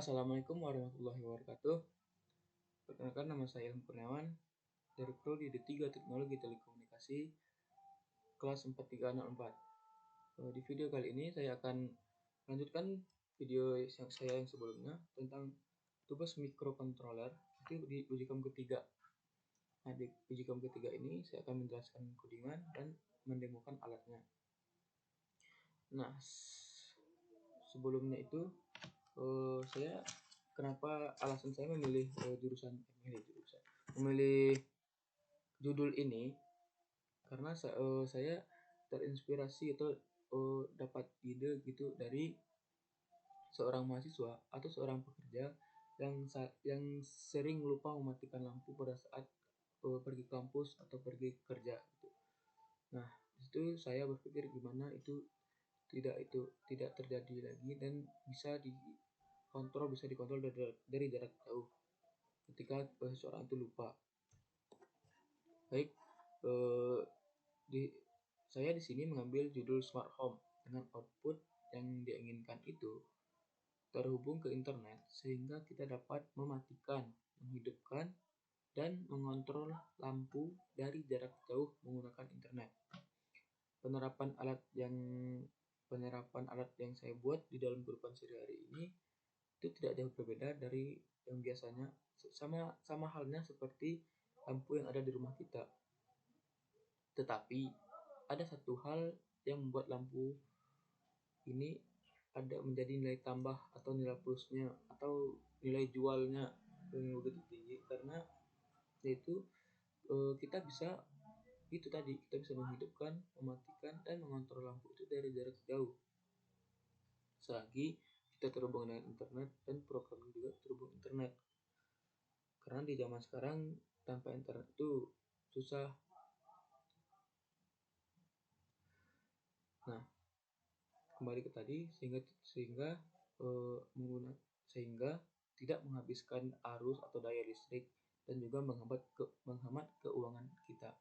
Assalamualaikum warahmatullahi wabarakatuh. Perkenalkan, nama saya Ilham Kurniawan dari Prodi D3 Teknologi Telekomunikasi kelas 4304. Di video kali ini saya akan melanjutkan video yang sebelumnya tentang tugas microcontroller itu di uji kamu ketiga. Nah, di uji kamu ketiga ini saya akan menjelaskan codingan dan mendemokan alatnya. Nah, sebelumnya itu saya kenapa alasan saya memilih memilih judul ini, karena saya terinspirasi atau dapat ide gitu dari seorang mahasiswa atau seorang pekerja yang sering lupa mematikan lampu pada saat pergi kampus atau pergi kerja gitu. Nah, itu saya berpikir gimana itu tidak terjadi lagi dan bisa dikontrol dari jarak jauh ketika seseorang itu lupa. Baik, saya di sini mengambil judul smart home dengan output yang diinginkan itu terhubung ke internet sehingga kita dapat mematikan, menghidupkan, dan mengontrol lampu dari jarak jauh menggunakan internet. Penerapan alat yang saya buat di dalam kehidupan sehari-hari ini itu tidak jauh berbeda dari yang biasanya, sama halnya seperti lampu yang ada di rumah kita. Tetapi ada satu hal yang membuat lampu ini ada menjadi nilai tambah atau nilai plusnya atau nilai jualnya yang begitu tinggi, karena yaitu kita bisa menghidupkan, mematikan, dan mengontrol lampu itu dari jarak jauh selagi kita terhubung dengan internet dan program juga terhubung internet. Karena di zaman sekarang tanpa internet itu susah. Nah, kembali ke tadi, sehingga tidak menghabiskan arus atau daya listrik dan juga menghemat keuangan kita.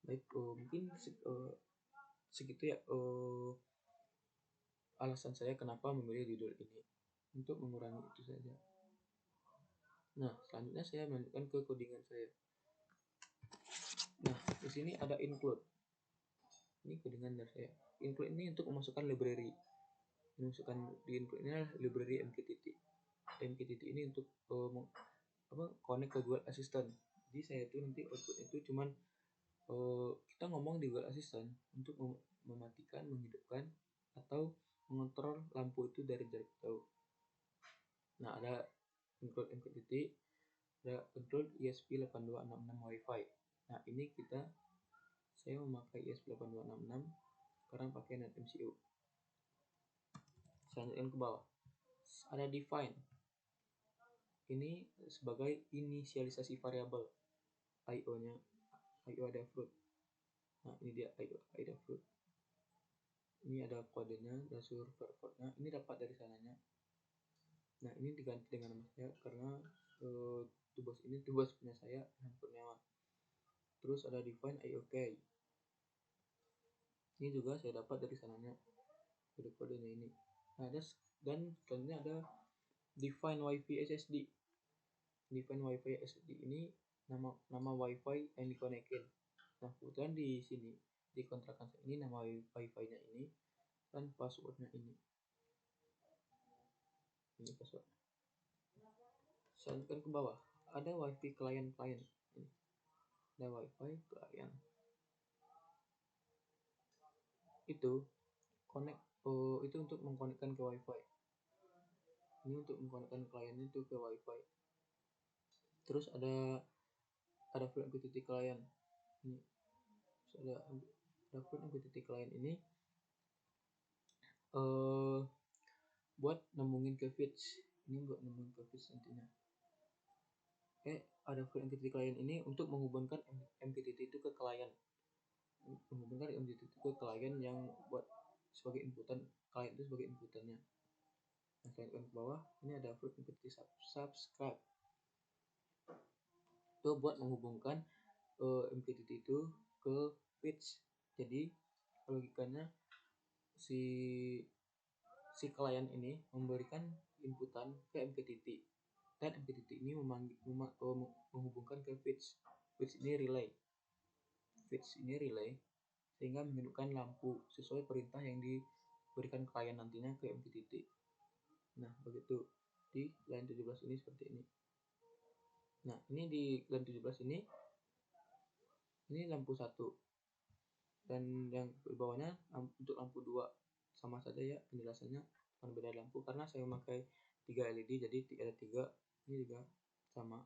Baik, mungkin segitu ya alasan saya kenapa memilih judul ini, untuk mengurangi itu saja. Nah, selanjutnya saya melanjutkan ke codingan saya. Nah, di sini ada include. Ini codingan dari saya. Include ini untuk memasukkan library. Di include ini adalah library MQTT. MQTT ini untuk connect ke Google Assistant. Jadi saya itu nanti output itu cuman kita ngomong di Google Assistant untuk mematikan, menghidupkan, atau mengontrol lampu itu dari jarak jauh. Nah, ada include MQTT, ada include ESP8266 Wi-Fi. Nah, ini saya memakai ESP8266 sekarang pakai NetMCU. Selanjutnya ke bawah ada define. Ini sebagai inisialisasi variabel IO-nya. IO ada fruit. Nah, ini dia IO ada fruit. Ini ada kodenya, ada server portnya. Ini dapat dari sananya. Nah, ini diganti dengan nama saya karena tugas punya saya, Ilham Kurniawan. Terus ada define IOK. Ini juga saya dapat dari sananya, kode-kodenya ini. Nah, dan selanjutnya ada define WiFi SSD. Define WiFi SSD ini nama WiFi yang dikonekin. Nah, kebetulan di sini di kontrakan saya ini nama WiFi-nya ini dan passwordnya ini. Ini password. Selanjutnya ke bawah ada WiFi client. Ini ada WiFi client. Itu itu untuk mengkonekkan ke WiFi. Ini untuk mengkonekkan kliennya itu ke WiFi. Terus ada full MQTT client. Ini ada full MQTT client ini buat nyambungin ke feeds. Ini buat nyambungin ke feeds nantinya. Ada full MQTT client ini untuk menghubungkan MQTT itu ke klien. Menghubungkan MQTT itu ke klien yang buat sebagai inputan, klien itu sebagai inputannya. Nah, selanjutnya ke bawah ini ada full MQTT subscribe. Itu buat menghubungkan MQTT itu ke feeds. Jadi logikanya si klien ini memberikan inputan ke MQTT, dan MQTT ini menghubungkan ke switch. Switch ini relay sehingga menghidupkan lampu sesuai perintah yang diberikan klien nantinya ke MQTT. Nah, begitu di line 17 ini seperti ini. Nah, ini di line 17 ini lampu 1, dan yang di bawahnya untuk lampu 2. Sama saja ya penjelasannya, bukan beda lampu karena saya memakai 3 LED, jadi ada 3, ini juga sama.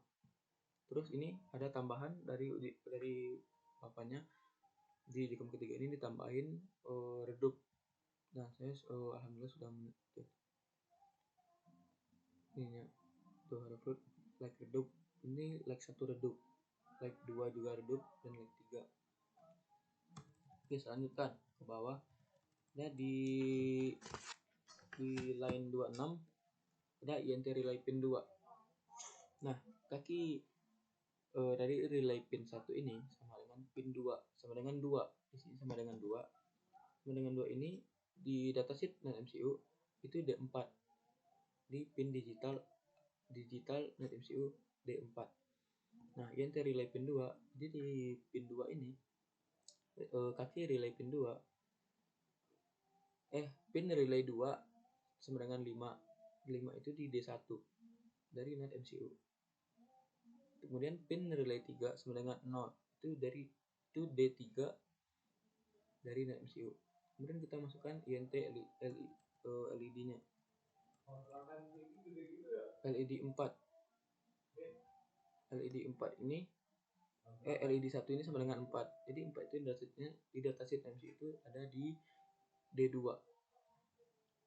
Terus ini ada tambahan dari bapaknya di kom ketiga ini ditambahin redup. Nah, saya alhamdulillah sudah ini ya, tuh redup, like redup. Ini like 1 redup, like 2 juga redup, dan like 3. Oke, selanjutkan ke bawah. Nah, di line 26 ada INT relay pin 2. Nah, kaki dari relay pin 1 ini sama dengan pin 2, sama dengan 2. Di sini sama dengan 2. Sama dengan 2 ini di datasheet dan MCU itu D4. Di pin digital net MCU D4. Nah, INT relay pin 2. Jadi di pin 2 ini kaki relay pin 2 pin relay 2 sama dengan 5 itu di D1 dari net MCU. Kemudian pin relay 3 sama dengan 0 itu D3 dari net MCU. Kemudian kita masukkan INT LED-nya. LED 4 ini LED 1 ini sama dengan 4. Jadi 4 itu di datasheet MCU itu ada di D2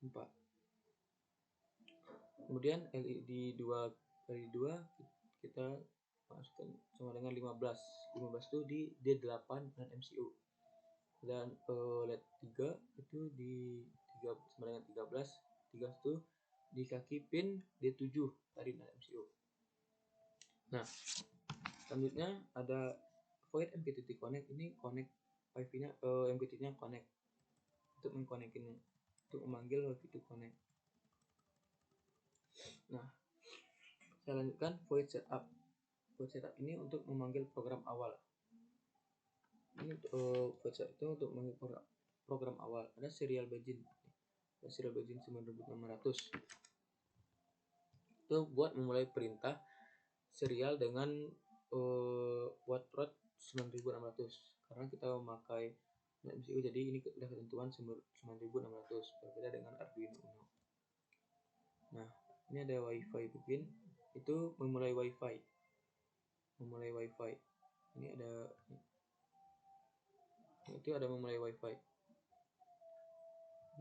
4. Kemudian LED 2 kali 2 kita masukkan sama dengan 15 itu di D8 dan MCU. Dan LED 3 itu di 3 sama dengan 13 itu di kaki pin D7 dari MCU. Nah, selanjutnya ada void MQTT connect. Ini connect wifi-nya, MQTT-nya connect untuk mengkonekinnya, untuk memanggil wifi to connect. Nah, saya lanjutkan void setup. Void setup ini untuk memanggil program awal. Ini void setup itu untuk memanggil program awal. Ada serial begin 9600. Itu buat memulai perintah serial dengan buat thread 9600 karena kita memakai MCU, jadi ini sudah ketentuan 9600, berbeda dengan Arduino Uno. Nah, ini ada wifi begin, itu memulai wifi. Ini ada memulai wifi.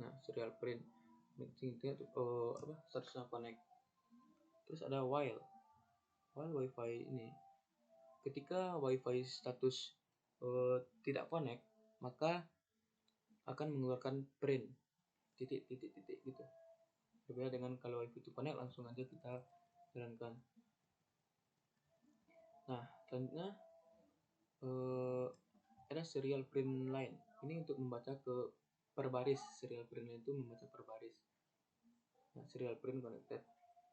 Nah, serial print statusnya connect. Terus ada while wifi ini, ketika wifi status tidak connect, maka akan mengeluarkan print titik gitu. Berbeda dengan kalau wifi itu connect, langsung aja kita jalankan. Nah, selanjutnya ada serial print line. Ini untuk membaca per baris. Serial print line itu membaca per baris. Nah, serial print connected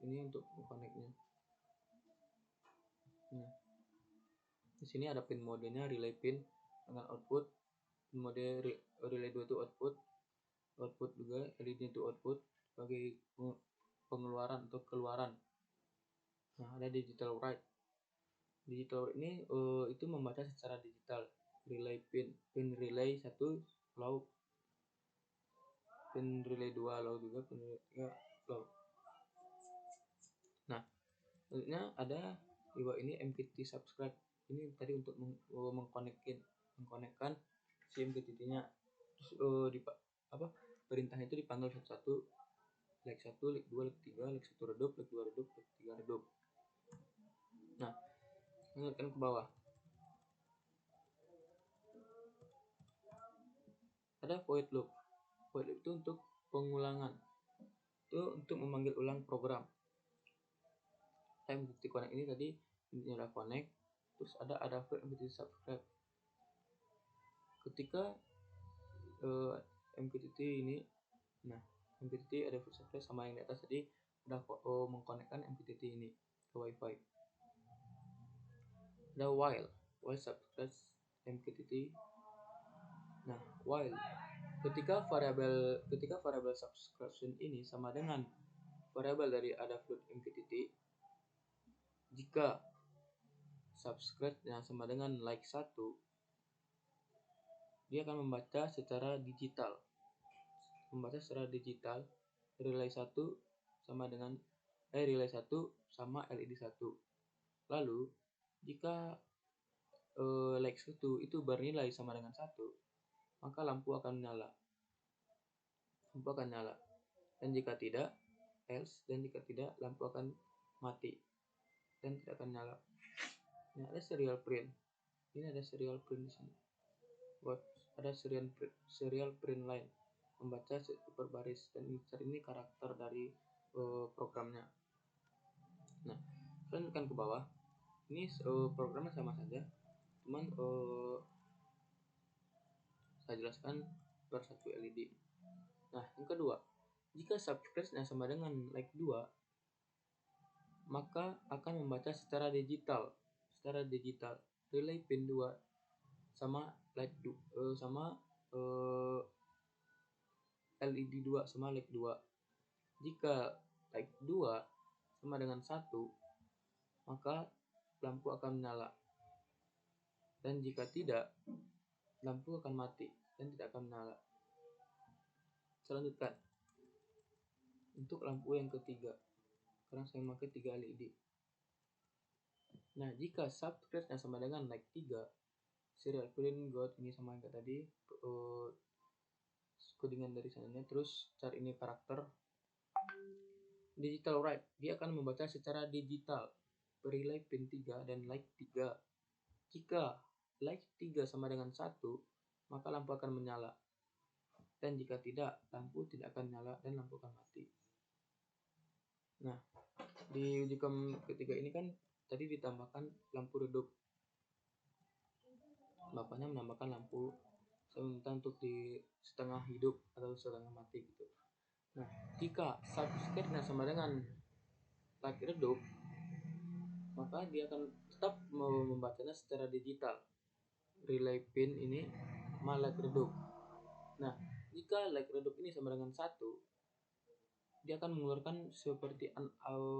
ini untuk connect-nya. Nah, di sini ada pin modenya relay pin dengan output. Mode relay 2 itu output juga, LED itu output sebagai pengeluaran atau keluaran. Nah, ada digital write. Digital write ini itu membaca secara digital. Relay pin relay 1 low, pin relay 2 low juga, pin relay 3 low. Nah, selanjutnya ada di bawah ini MQTT subscribe. Ini tadi untuk mengkonekkan si MQTT-nya. Terus perintahnya itu dipanggil satu-satu, like 1, like 2, like 3, like 1 redup, like 2 redup, like 3 redup. Nah, lanjutkan ke bawah. Ada void loop. Void loop itu untuk pengulangan. Itu untuk memanggil ulang program. MQTT connect ini tadi ini ada connect, terus ada void MQTT subscribe. Ketika MQTT ini, nah MQTT ada void subscribe sama yang di atas tadi mengkonekkan MQTT ini ke WiFi. Ada while subscribe MQTT. Nah, while ketika variabel subscription ini sama dengan variabel dari Adafruit MQTT, jika subscribe yang sama dengan like 1, dia akan membaca secara digital. Relay 1 sama dengan relay 1 sama LED 1. Lalu jika like 1 itu bernilai sama dengan 1, maka lampu akan nyala. Dan jika tidak, else, dan jika tidak, lampu akan mati dan tidak akan nyala. Ini ada serial print. Ini ada serial print di sini. Ada serial print line, membaca per baris, dan ini karakter dari programnya. Nah, lanjutkan ke bawah. Ini programnya sama saja, cuman saya jelaskan per satu LED. Nah, yang kedua, jika subscribe-nya sama dengan like 2, maka akan membaca secara digital. Relay pin 2 sama like sama LED 2 sama like 2. Jika like 2 sama dengan 1, maka lampu akan menyala. Dan jika tidak, lampu akan mati dan tidak akan menyala. Selanjutnya, untuk lampu yang ketiga, sekarang saya memakai 3 LED. Nah, jika subscribe-nya sama dengan like 3, serial print got ini sama yang tadi, codingan dari sananya, terus cari ini karakter digital write, dia akan membaca secara digital relay pin 3 dan like 3. Jika like 3 sama dengan 1, maka lampu akan menyala, dan jika tidak, lampu tidak akan nyala dan lampu akan mati. Nah, di uji ketiga ini kan tadi ditambahkan lampu redup. Bapaknya menambahkan lampu, saya minta untuk di setengah hidup atau setengah mati gitu. Nah, jika subscribe-nya sama dengan like redup, maka dia akan tetap membacanya secara digital. Relay pin ini sama like redup. Nah, jika like redup ini sama dengan 1, dia akan mengeluarkan seperti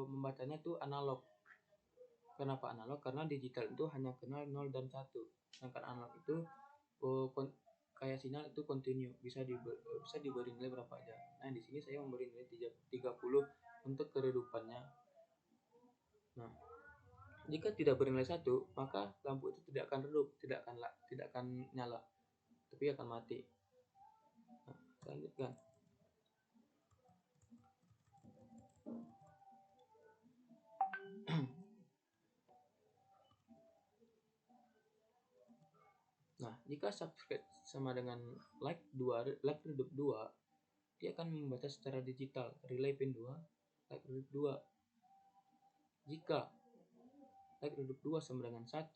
membacanya itu analog. Kenapa analog? Karena digital itu hanya kenal 0 dan 1. Sedangkan analog itu kayak sinyal itu continue, bisa diberi nilai berapa aja. Nah, di sini saya memberi nilai 30 untuk keredupannya. Nah, jika tidak bernilai 1, maka lampu itu tidak akan redup, tidak akan nyala, tapi akan mati. Nah, lanjutkan. Nah, jika subscribe sama dengan like redup 2, dia akan membaca secara digital relay pin 2, like redup 2. Jika like redup 2 sama dengan 1,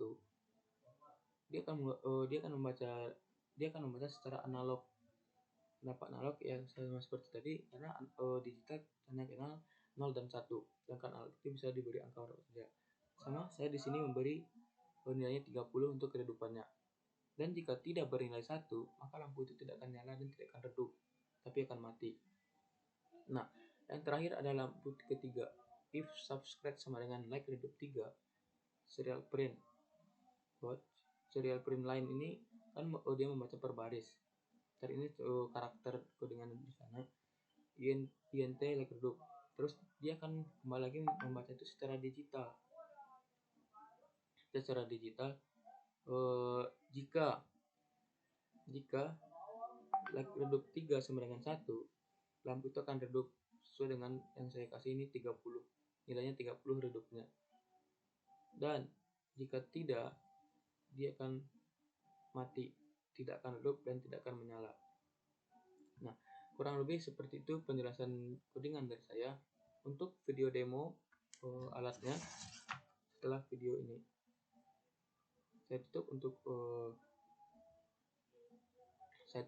dia akan membaca secara analog. Kenapa analog? Ya sama seperti tadi, karena digital hanya kenal 0 dan 1, sedangkan analog itu bisa diberi angka berapa saja. Sama, saya di sini memberi nilainya 30 untuk keredupannya. Dan jika tidak bernilai 1, maka lampu itu tidak akan nyala dan tidak akan redup, tapi akan mati. Nah, yang terakhir adalah lampu ketiga. If subscribe sama dengan like redup 3, serial print line ini kan dia membaca per baris. Ini karakter codingan di sana. INT like redup. Terus dia akan kembali lagi membaca itu secara digital. Jika like redup 3 sama dengan 1, lampu itu akan redup sesuai dengan yang saya kasih ini 30. Nilainya 30 redupnya. Dan jika tidak, dia akan mati, tidak akan redup dan tidak akan menyala. Nah, kurang lebih seperti itu penjelasan codingan dari saya. Untuk video demo alatnya setelah video ini, saya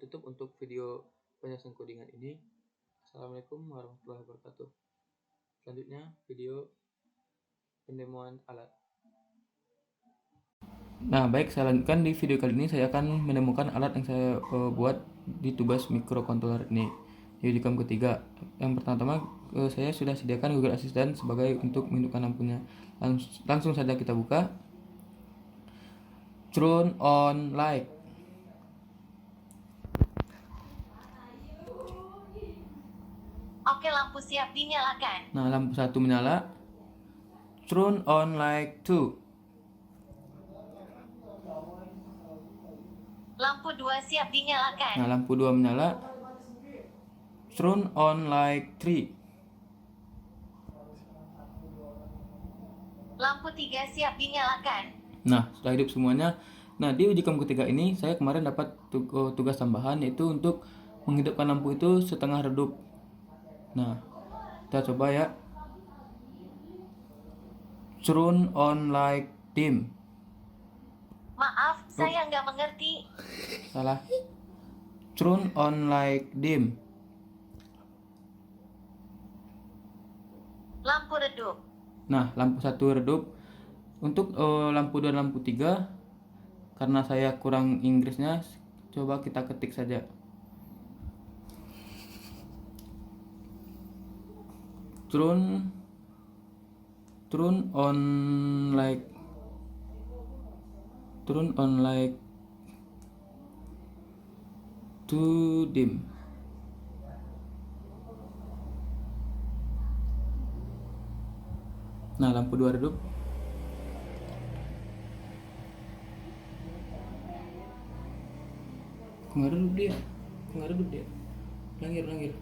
tutup untuk video penjelasan codingan ini. Assalamualaikum warahmatullahi wabarakatuh. Selanjutnya video pendemoan alat. Nah, baik, saya lanjutkan. Di video kali ini saya akan menemukan alat yang saya buat di tugas microcontroller ini di Udicom ketiga. Yang pertama, saya sudah sediakan Google Assistant sebagai untuk menghidupkan lampunya. Langsung saja kita buka. Turn on light. Oke, lampu siap dinyalakan. Nah, lampu 1 menyala. Turn on light 2. Lampu 2 siap dinyalakan. Nah, lampu 2 menyala. Turn on light 3. Lampu 3 siap dinyalakan. Nah, setelah hidup semuanya. Nah, di uji kamu ketiga ini saya kemarin dapat tugas tambahan, yaitu untuk menghidupkan lampu itu setengah redup. Nah, kita coba ya. Turn on light dim. Maaf, saya nggak mengerti. Salah. Turn on light dim. Lampu redup. Nah, lampu 1 redup. Untuk lampu 2 dan lampu 3, karena saya kurang Inggrisnya, coba kita ketik saja. Turn on light to dim. Nah, lampu 2 redup. Kok nggak redup dia? Langir.